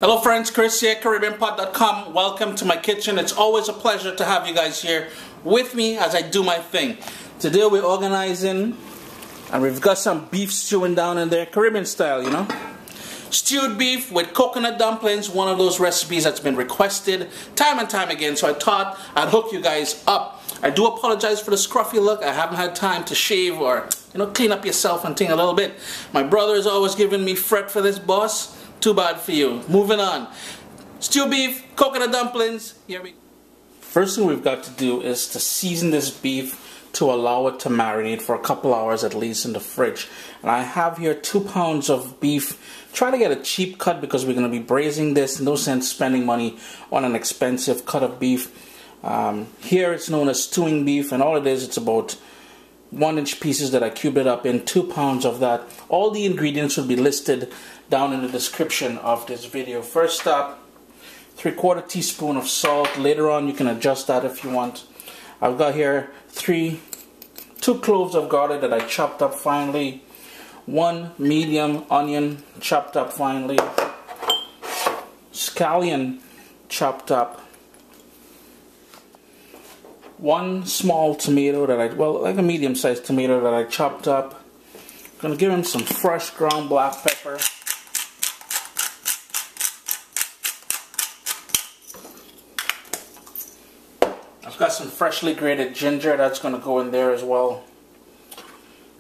Hello friends, Chris here, CaribbeanPot.com. Welcome to my kitchen. It's always a pleasure to have you guys here with me as I do my thing. Today we're organizing and we've got some beef stewing down in there, Caribbean style, you know. Stewed beef with coconut dumplings, one of those recipes that's been requested time and time again, so I thought I'd hook you guys up. I do apologize for the scruffy look. I haven't had time to shave or, clean up yourself and thing a little bit. My brother is always giving me fret for this, boss. Too bad for you. Moving on. Stewed beef, coconut dumplings. Here we go. First thing we've got to do is to season this beef to allow it to marinate for a couple hours at least in the fridge. And I have here 2 pounds of beef. Try to get a cheap cut because we're going to be braising this. No sense spending money on an expensive cut of beef. Here it's known as stewing beef, and all it is, it's about 1-inch pieces that I cubed it up in, 2 pounds of that. All the ingredients will be listed down in the description of this video. First up, 3/4 teaspoon of salt. Later on you can adjust that if you want. I've got here 2 cloves of garlic that I chopped up finely, 1 medium onion chopped up finely, scallion chopped up, 1 small tomato that like a medium-sized tomato that I chopped up. I'm gonna give him some fresh ground black pepper. I've got some freshly grated ginger that's gonna go in there as well.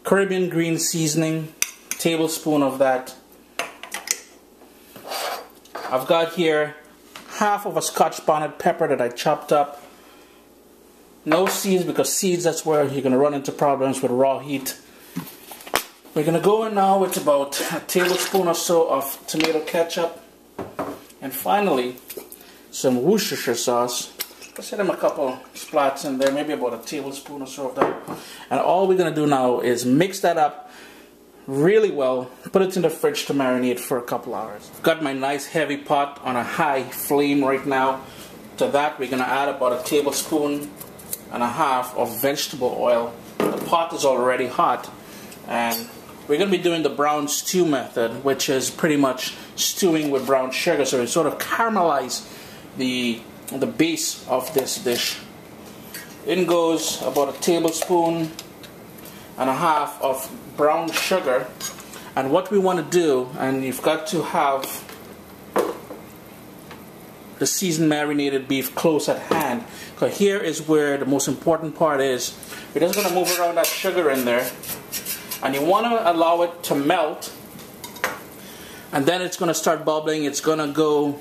Caribbean green seasoning, tablespoon of that. I've got here half of a scotch bonnet pepper that I chopped up. No seeds, because seeds, that's where you're going to run into problems with raw heat. We're going to go in now with about a tablespoon or so of tomato ketchup. And finally, some Worcestershire sauce. Let's hit them a couple splats in there, maybe about a tablespoon or so of that. And all we're going to do now is mix that up really well, put it in the fridge to marinate for a couple hours. I've got my nice heavy pot on a high flame right now. To that, we're going to add about a tablespoon and a half of vegetable oil. The pot is already hot, and we're going to be doing the brown stew method, which is pretty much stewing with brown sugar, so we sort of caramelize the base of this dish. In goes about a tablespoon and a half of brown sugar, and what we want to do, and you've got to have the seasoned marinated beef close at hand, because here is where the most important part is. We're just going to move around that sugar in there, and you want to allow it to melt, and then it's going to start bubbling. It's going to go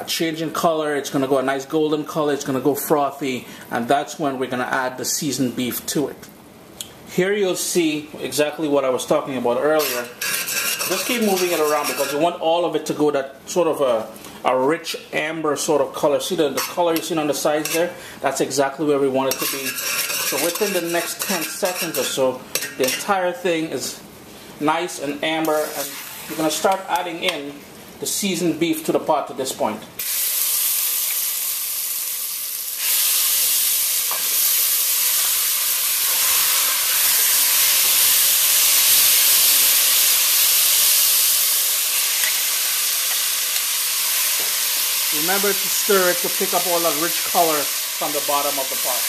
change in color. It's going to go a nice golden color. It's going to go frothy, and that's when we're going to add the seasoned beef to it. Here you'll see exactly what I was talking about earlier. Just keep moving it around because you want all of it to go that sort of a rich amber sort of color. See the color you see on the sides there? That's exactly where we want it to be. So within the next 10 seconds or so, the entire thing is nice and amber, and you're going to start adding in the seasoned beef to the pot at this point. Remember to stir it to pick up all that rich color from the bottom of the pot.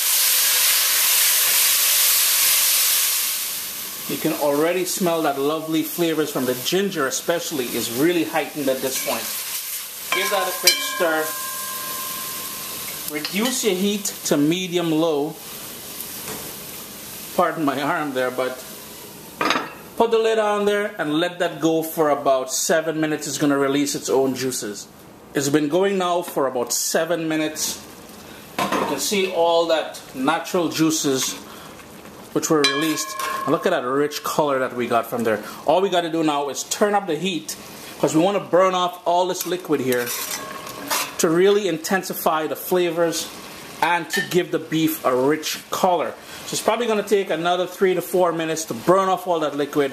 You can already smell that lovely flavors from the ginger, especially, is really heightened at this point. Give that a quick stir. Reduce your heat to medium-low. Pardon my arm there, but put the lid on there and let that go for about 7 minutes. It's going to release its own juices. It's been going now for about 7 minutes. You can see all that natural juices which were released. And look at that rich color that we got from there. All we got to do now is turn up the heat, because we want to burn off all this liquid here to really intensify the flavors and to give the beef a rich color. So it's probably going to take another 3 to 4 minutes to burn off all that liquid,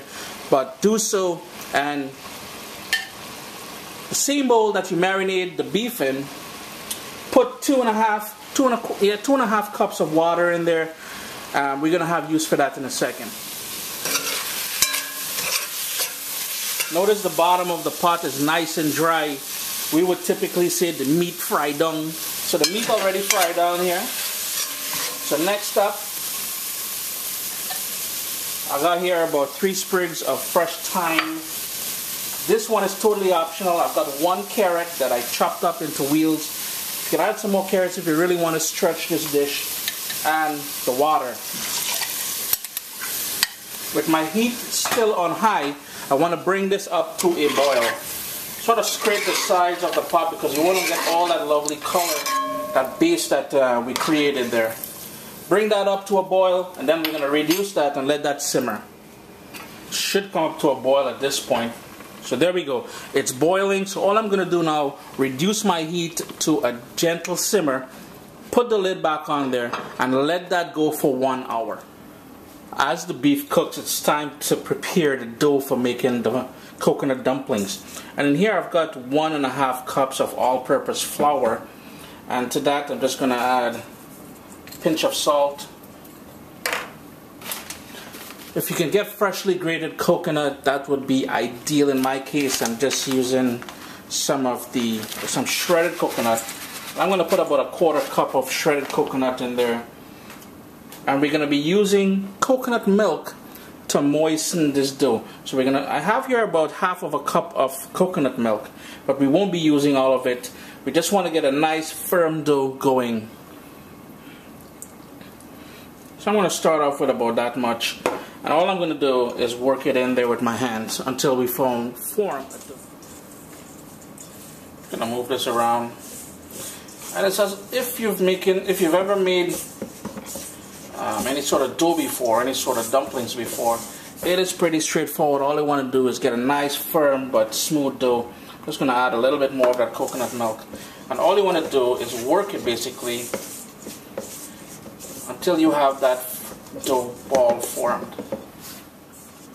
but do so, and the same bowl that you marinate the beef in, put 2.5 cups of water in there. We're going to have use for that in a second. Notice the bottom of the pot is nice and dry. We would typically say the meat fried down. So the meat already fried down here. So next up, I got here about 3 sprigs of fresh thyme. This one is totally optional. I've got 1 carrot that I chopped up into wheels. You can add some more carrots if you really want to stretch this dish. And the water. With my heat still on high, I want to bring this up to a boil. Sort of scrape the sides of the pot because you want to get all that lovely color, that base that we created there. Bring that up to a boil, and then we're going to reduce that and let that simmer. Should come up to a boil at this point. So there we go. It's boiling. So all I'm going to do now, reduce my heat to a gentle simmer, put the lid back on there, and let that go for 1 hour. As the beef cooks, it's time to prepare the dough for making the coconut dumplings. And in here I've got 1.5 cups of all-purpose flour. And to that I'm just going to add a pinch of salt. If you can get freshly grated coconut, that would be ideal. In my case, I'm just using some shredded coconut. I'm going to put about 1/4 cup of shredded coconut in there. And we're going to be using coconut milk to moisten this dough. So I have here about 1/2 cup of coconut milk, but we won't be using all of it. We just want to get a nice firm dough going. So I'm going to start off with about that much. And all I'm going to do is work it in there with my hands until we form a dough. I'm going to move this around. And it's as if you've ever made any sort of dough before, any sort of dumplings before. It is pretty straightforward. All I want to do is get a nice firm but smooth dough. I'm just going to add a little bit more of that coconut milk. And all you want to do is work it basically until you have that dough ball formed.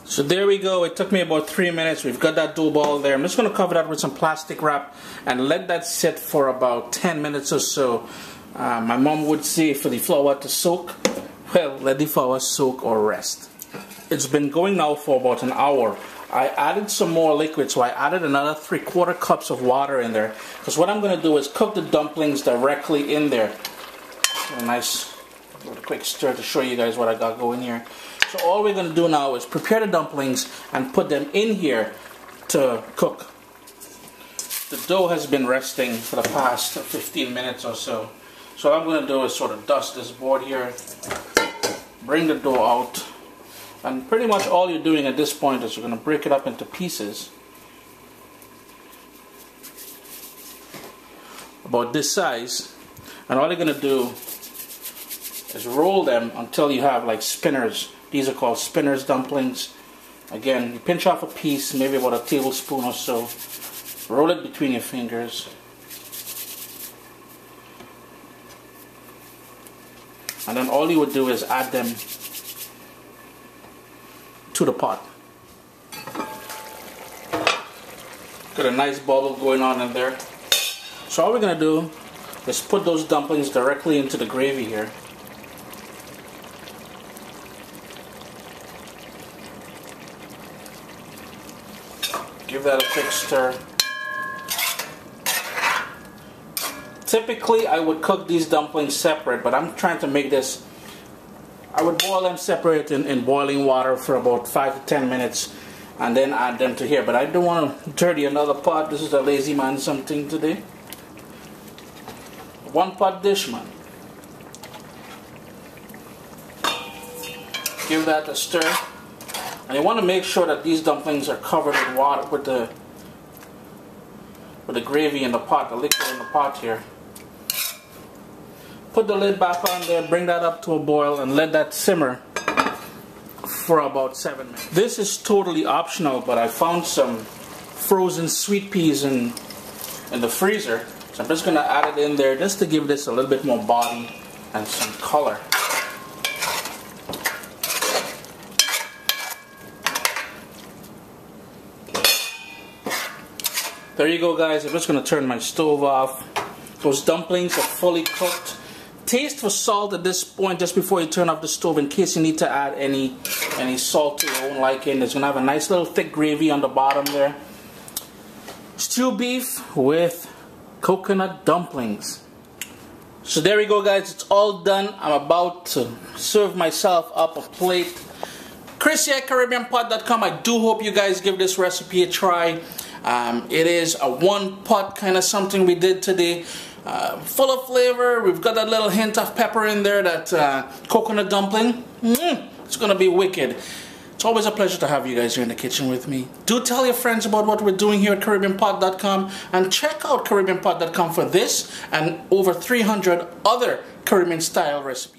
So there we go. It took me about 3 minutes. We've got that dough ball there. I'm just going to cover that with some plastic wrap and let that sit for about 10 minutes or so. My mom would say for the flour to soak. Well, let the flour soak or rest. It's been going now for about an hour. I added some more liquid, so I added another 3/4 cups of water in there. Because what I'm going to do is cook the dumplings directly in there. A nice quick stir to show you guys what I got going here. So all we're going to do now is prepare the dumplings and put them in here to cook. The dough has been resting for the past 15 minutes or so. So what I'm going to do is sort of dust this board here, bring the dough out, and pretty much all you're doing at this point is you're going to break it up into pieces about this size, and all you're going to do is roll them until you have like spinners. These are called spinners dumplings. Again, you pinch off a piece, maybe about a tablespoon or so, roll it between your fingers, and then all you would do is add them to the pot. Got a nice bubble going on in there. So all we're going to do is put those dumplings directly into the gravy here. Give that a quick stir. Typically I would cook these dumplings separate, but I'm trying to make this, I would boil them separate in boiling water for about 5 to 10 minutes and then add them to here. But I don't want to dirty another pot. This is a lazy man something today. One pot dish, man. Give that a stir. And you want to make sure that these dumplings are covered with water, with the gravy in the pot, the liquid in the pot here. Put the lid back on there, bring that up to a boil, and let that simmer for about 7 minutes. This is totally optional, but I found some frozen sweet peas in the freezer. So I'm just going to add it in there just to give this a little bit more body and some color. There you go, guys. I'm just going to turn my stove off. Those dumplings are fully cooked. taste for salt at this point just before you turn off the stove in case you need to add any salt to your own liking. It's going to have a nice little thick gravy on the bottom there. Stew beef with coconut dumplings. So there we go, guys. It's all done. I'm about to serve myself up a plate. Chris at CaribbeanPot.com. I do hope you guys give this recipe a try. It is a one pot kind of something we did today. Full of flavor. We've got a little hint of pepper in there, that coconut dumpling. It's going to be wicked. It's always a pleasure to have you guys here in the kitchen with me. Do tell your friends about what we're doing here at CaribbeanPot.com, and check out CaribbeanPot.com for this and over 300 other Caribbean style recipes.